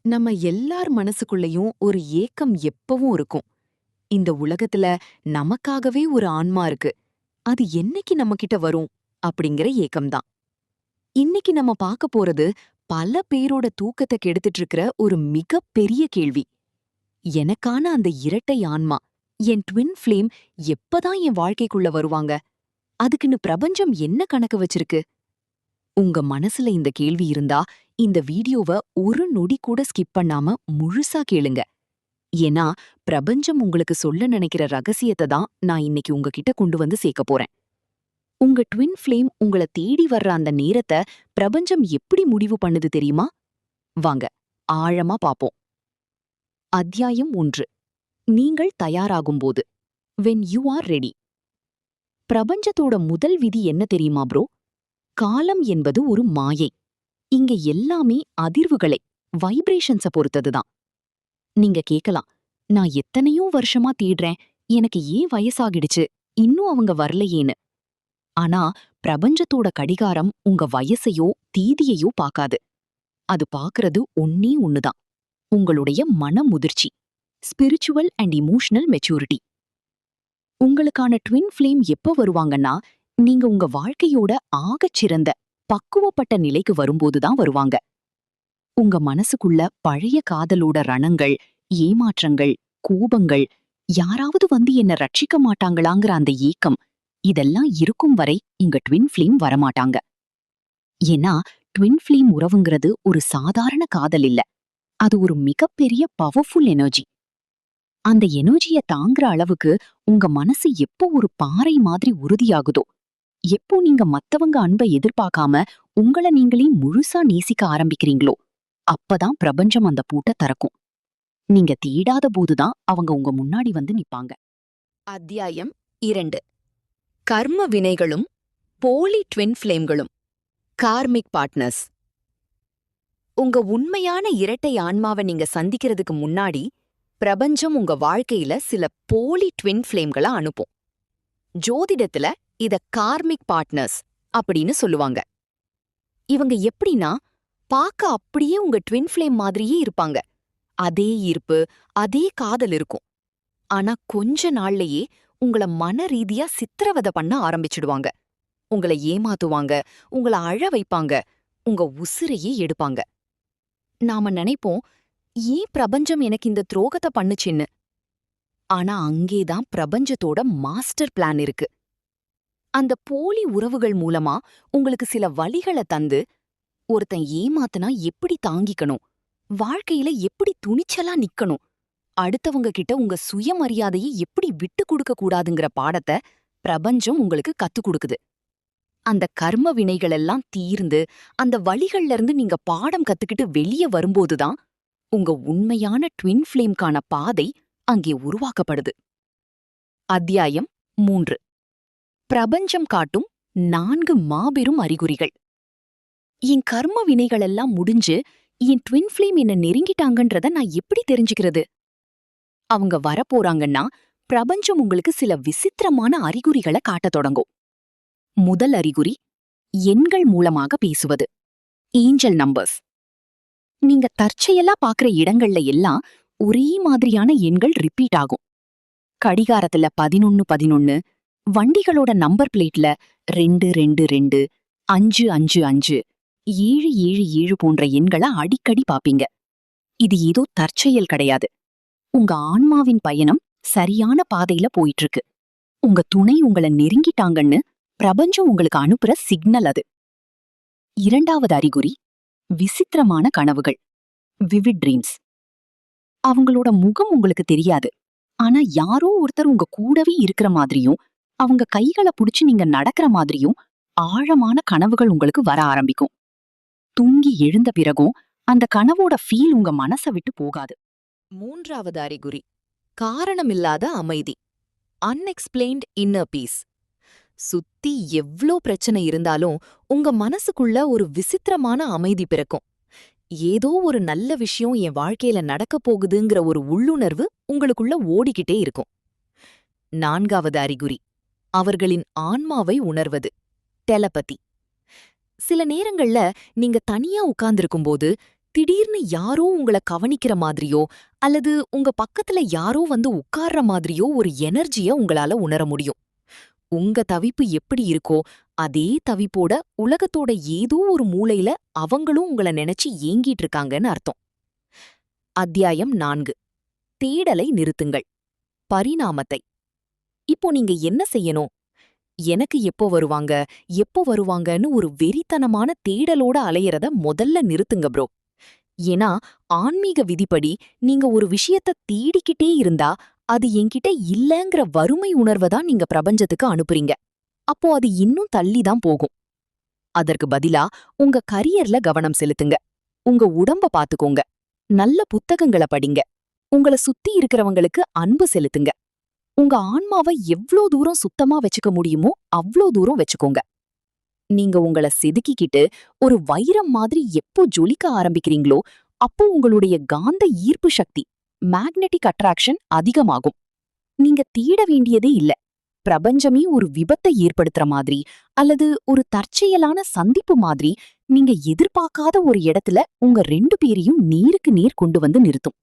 நம்ம எல்லார் மனசுக்குள்ளயும் ஒரு ஏக்கம் எப்பவும் இருக்கும். இந்த உலகத்துல நமக்காகவே ஒரு ஆன்மா இருக்கு. அது என்னைக்கு நம்ம கிட்ட வரும் அப்படிங்கிற ஏக்கம்தான். இன்னைக்கு நம்ம பார்க்க போறது பல பேரோட தூக்கத்தை கெடுத்துட்டு இருக்கிற ஒரு மிகப்பெரிய கேள்வி. எனக்கான அந்த இரட்டை ஆன்மா, என் ட்வின் ஃப்ளேம் எப்பதான் என் வாழ்க்கைக்குள்ள வருவாங்க? அதுக்குன்னு பிரபஞ்சம் என்ன கணக்கு வச்சிருக்கு? உங்க மனசுல இந்த கேள்வி இருந்தா இந்த வீடியோவ ஒரு நொடி கூட ஸ்கிப் பண்ணாம முழுசா கேளுங்க. ஏன்னா பிரபஞ்சம் உங்களுக்கு சொல்ல நினைக்கிற ரகசியத்தை தான் நான் இன்னைக்கு உங்ககிட்ட கொண்டு வந்து சேர்க்க போறேன். உங்க ட்வின் ஃப்ளேம் உங்கள தேடி வர்ற அந்த நேரத்தை பிரபஞ்சம் எப்படி முடிவு பண்ணுது தெரியுமா? வாங்க ஆழமா பாப்போம். அத்தியாயம் 1. நீங்கள் தயாராகும்போது. when you are ready. பிரபஞ்சத்தோட முதல் விதி என்ன தெரியுமா ப்ரோ? காலம் என்பது ஒரு மாயை. இங்க எல்லாமே அதிர்வுகளை, வைப்ரேஷன்ஸ பொறுத்ததுதான். நீங்க கேக்கலாம், நான் எத்தனையோ வருஷமா தேடுறேன், எனக்கு ஏன் வயசாகிடுச்சு, இன்னும் அவங்க வரலையேன்னு. ஆனா பிரபஞ்சத்தோட கடிகாரம் உங்க வயசையோ தீதியையோ பார்க்காது. அது பார்க்கறது ஒன்னே ஒண்ணுதான், உங்களுடைய மன முதிர்ச்சி, ஸ்பிரிச்சுவல் அண்ட் இமோஷனல் மெச்சூரிட்டி. உங்களுக்கான ட்வின் ஃப்ளேம் எப்ப வருவாங்கன்னா, நீங்க உங்க வாழ்க்கையோட ஆகச்சிறந்த பக்குவப்பட்ட நிலைக்கு வரும்போதுதான் வருவாங்க. உங்க மனசுக்குள்ள பழைய காதலோட ரணங்கள், ஏமாற்றங்கள், கோபங்கள், யாராவது வந்து என்ன ரட்சிக்க மாட்டாங்களாங்கிற அந்த ஏக்கம், இதெல்லாம் இருக்கும் வரை இங்க ட்வின் ஃப்ளேம் வரமாட்டாங்க. ஏன்னா ட்வின் ஃப்ளேம் உறவுங்கிறது ஒரு சாதாரண காதல் இல்ல, அது ஒரு மிகப்பெரிய பவர்ஃபுல் எனர்ஜி. அந்த எனர்ஜிய தாங்குற அளவுக்கு உங்க மனசு எப்போ ஒரு பாறை மாதிரி உறுதியாகுதோ, எப்போ நீங்க மத்தவங்க அன்பை எதிர்பார்க்காம உங்கள நீங்களே முழுசா நேசிக்க ஆரம்பிக்கிறீங்களோ, அப்பதான் பிரபஞ்சம் அந்த பூட்ட திறக்கும். நீங்க தேடாத போதுதான் அவங்க உங்க முன்னாடி வந்து நிப்பாங்க. அத்தியாயம் 2. கர்ம வினைகளும் போலி ட்வின் ஃப்ளேம்களும். Karmic partners. உங்க உண்மையான இரட்டை ஆன்மாவை நீங்க சந்திக்கிறதுக்கு முன்னாடி பிரபஞ்சம் உங்க வாழ்க்கையில சில போலி ட்வின் ஃப்ளேம்களை அனுப்பும். ஜோதிடத்துல இத கார்மிக் பார்ட்னர்ஸ் அப்படின்னு சொல்லுவாங்க. இவங்க எப்படின்னா, பார்க்க அப்படியே உங்க ட்வின் ஃப்ளேம் மாதிரியே இருப்பாங்க. அதே ஈர்ப்பு, அதே காதல் இருக்கும். ஆனா கொஞ்ச நாள்லயே உங்கள மன ரீதியா சித்திரவதை பண்ண ஆரம்பிச்சிடுவாங்க. உங்கள ஏமாத்துவாங்க, உங்கள அழ வைப்பாங்க, உங்க உசிரையே எடுப்பாங்க. நாம நினைப்போம், ஏன் பிரபஞ்சம் எனக்கு இந்த துரோகத்தை பண்ணுச்சுன்னு. ஆனா அங்கேதான் பிரபஞ்சத்தோட மாஸ்டர் பிளான் இருக்கு. அந்த போலி உறவுகள் மூலமா உங்களுக்கு சில வழிகளை தந்து, ஒருத்தன் ஏமாத்துனா எப்படி தாங்கிக்கணும், வாழ்க்கையில எப்படி துணிச்சலா நிக்கணும், அடுத்தவங்க கிட்ட உங்க சுயமரியாதையை எப்படி விட்டு கொடுக்க கூடாதுங்கிற பாடத்தை பிரபஞ்சம் உங்களுக்கு கத்துக் கொடுக்குது. அந்த கர்ம வினைகளெல்லாம் தீர்ந்து அந்த வழிகள்ல இருந்து நீங்க பாடம் கத்துக்கிட்டு வெளியே வரும்போதுதான் உங்க உண்மையான ட்வின் ஃப்ளேம்கான பாதை அங்கே உருவாக்கப்படுது. அத்தியாயம் 3. பிரபஞ்சம் காட்டும் 4 மாபெரும் அறிகுறிகள். என் கர்ம வினைகளெல்லாம் முடிஞ்சு என் ட்வின் ஃப்ளேம் என்ன நெருங்கிட்டாங்கன்றத நான் எப்படி தெரிஞ்சுக்கிறது? அவங்க வரப்போறாங்கன்னா பிரபஞ்சம் உங்களுக்கு சில விசித்திரமான அறிகுறிகளை காட்டத் தொடங்கும். முதல் அறிகுறி, எண்கள் மூலமாக பேசுவது. Angel numbers. நீங்க தற்செயலா பாக்குற இடங்கள்ல எல்லாம் ஒரே மாதிரியான எண்கள் ரிப்பீட் ஆகும். கடிகாரத்துல 1111, வண்டிகளோட நம்பர் பிளேட்ல 222, 555, 777 போன்ற எண்களை அடிக்கடி பாப்பீங்க. இது ஏதோ தற்செயல் கிடையாது. உங்க ஆன்மாவின் பயணம் சரியான பாதையில போயிட்டு இருக்கு. உங்க துணை உங்களை நெருங்கிட்டாங்கன்னு பிரபஞ்சம் உங்களுக்கு அனுப்புற சிக்னல் அது. இரண்டாவது அறிகுறி, விசித்திரமான கனவுகள். Vivid dreams. அவங்களோட முகம் உங்களுக்கு தெரியாது, ஆனா யாரோ ஒருத்தர் உங்க கூடவே இருக்கிற மாதிரியும், அவங்க கைகளை புடிச்சு நீங்க நடக்கிற மாதிரியும் ஆழமான கனவுகள் உங்களுக்கு வர ஆரம்பிக்கும். தூங்கி எழுந்த பிறகும் அந்த கனவோட ஃபீல் உங்க மனசை விட்டு போகாது. மூன்றாவது அறிகுறி, காரணமில்லாத அமைதி. Unexplained inner piece. சுத்தி எவ்ளோ பிரச்சனை இருந்தாலும் உங்க மனசுக்குள்ள ஒரு விசித்திரமான அமைதி பிறக்கும். ஏதோ ஒரு நல்ல விஷயம் என் வாழ்க்கையில நடக்கப் போகுதுங்கிற ஒரு உள்ளுணர்வு உங்களுக்குள்ள ஓடிக்கிட்டே இருக்கும். நான்காவது அறிகுறி, அவர்களின் ஆன்மாவை உணர்வது. டெலபதி. சில நேரங்கள்ல நீங்க தனியா உட்கார்ந்திருக்கும்போது திடீர்னு யாரோ உங்கள கவனிக்கிற மாதிரியோ அல்லது உங்க பக்கத்துல யாரோ வந்து உட்கார்ற மாதிரியோ ஒரு எனர்ஜிய உங்களால உணர முடியும். உங்க தவிப்பு எப்படி இருக்கோ அதே தவிப்போட உலகத்தோட ஏதோ ஒரு மூலையில அவங்களும் உங்கள நினைச்சு ஏங்கிட்டு இருக்காங்கன்னு அர்த்தம். அத்தியாயம் 4. தேடலை நிறுத்துங்கள். பரிணாமத்தை. இப்போ நீங்க என்ன செய்யணும்? எனக்கு எப்போ வருவாங்கன்னு ஒரு வெறித்தனமான தேடலோட அலையறத முதல்ல நிறுத்துங்க ப்ரோ. ஏன்னா ஆன்மீக விதிப்படி நீங்க ஒரு விஷயத்த தேடிக்கிட்டே இருந்தா அது என்கிட்ட இல்லங்கிற வறுமை உணர்வை தான் நீங்க பிரபஞ்சத்துக்கு அனுப்புறீங்க. அப்போ அது இன்னும் தள்ளி தான் போகும். அதற்கு பதிலா உங்க கரியர்ல கவனம் செலுத்துங்க. உங்க உடம்ப பாத்துக்கோங்க. நல்ல புத்தகங்கள படிங்க. உங்கள சுத்தி இருக்கிறவங்களுக்கு அன்பு செலுத்துங்க. உங்க ஆன்மாவை எவ்ளோ தூரம் சுத்தமா வச்சுக்க முடியுமோ அவ்ளோ தூரம் வச்சுக்கோங்க. நீங்க உங்கள செதுக்கிக்கிட்டு ஒரு வைரம் மாதிரி எப்போ ஜொலிக்க ஆரம்பிக்கிறீங்களோ அப்போ உங்களுடைய காந்த ஈர்ப்பு சக்தி மேக்னெட்டிக் அட்ராக்ஷன் அதிகமாகும். நீங்க தேட வேண்டியதே இல்ல. பிரபஞ்சமே ஒரு விபத்தை ஏற்படுத்துற மாதிரி அல்லது ஒரு தற்செயலான சந்திப்பு மாதிரி நீங்க எதிர்பார்க்காத ஒரு இடத்துல உங்க 2 பேரையும் நேருக்கு நேர் கொண்டு வந்து நிறுத்தும்.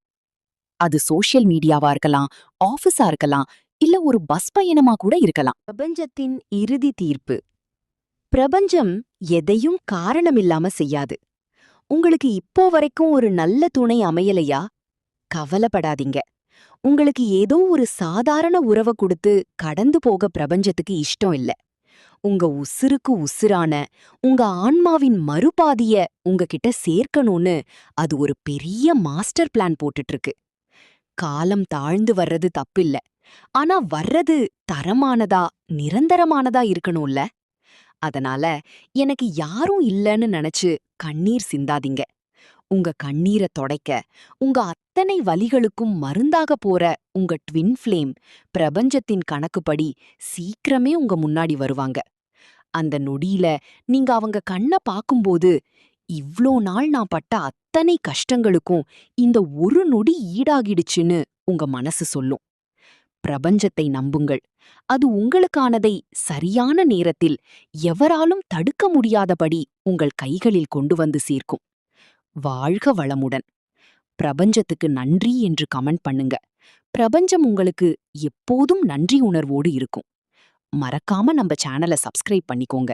அது சோஷியல் மீடியாவா இருக்கலாம், ஆபீஸா இருக்கலாம், இல்ல ஒரு பஸ் பயணமா கூட இருக்கலாம். பிரபஞ்சத்தின் இறுதி தீர்ப்பு. பிரபஞ்சம் எதையும் காரணமில்லாம செய்யாது. உங்களுக்கு இப்போ வரைக்கும் ஒரு நல்ல துணை அமையலையா? கவலைப்படாதீங்க. உங்களுக்கு ஏதோ ஒரு சாதாரண உறவ கொடுத்து கடந்து போக பிரபஞ்சத்துக்கு இஷ்டம் இல்ல. உங்க உசுருக்கு உசுரான உங்க ஆன்மாவின் மறுபாதிய உங்ககிட்ட சேர்க்கணும்னு அது ஒரு பெரிய மாஸ்டர் பிளான் போட்டுட்டு இருக்கு. காலம் தாழ்ந்து வர்றது தப்பில்ல. ஆனா வர்றது தரமானதா, நிரந்தரமானதா இருக்கணும்ல. அதனால எனக்கு யாரும் இல்லன்னு நினைச்சு கண்ணீர் சிந்தாதீங்க. உங்க கண்ணீர தொடைக்க, உங்க அத்தனை வலிகளுக்கும் மருந்தாக போற உங்க ட்வின் ஃப்ளேம் பிரபஞ்சத்தின் கணக்குப்படி சீக்கிரமே உங்க முன்னாடி வருவாங்க. அந்த நொடியில நீங்க அவங்க கண்ண பாக்கும்போது, இவ்ளோ நாள் நான் பட்ட அத்தனை கஷ்டங்களுக்கும் இந்த ஒரு நொடி ஈடாகிடுச்சுன்னு உங்க மனசு சொல்லும். பிரபஞ்சத்தை நம்புங்கள். அது உங்களுக்கானதை சரியான நேரத்தில் எவராலும் தடுக்க முடியாதபடி உங்கள் கைகளில் கொண்டு வந்து சேர்க்கும். வாழ்க வளமுடன். பிரபஞ்சத்துக்கு நன்றி என்று கமெண்ட் பண்ணுங்க. பிரபஞ்சம் உங்களுக்கு எப்போதும் நன்றி உணர்வோடு இருக்கும். மறக்காம நம்ம சேனலை சப்ஸ்கிரைப் பண்ணிக்கோங்க.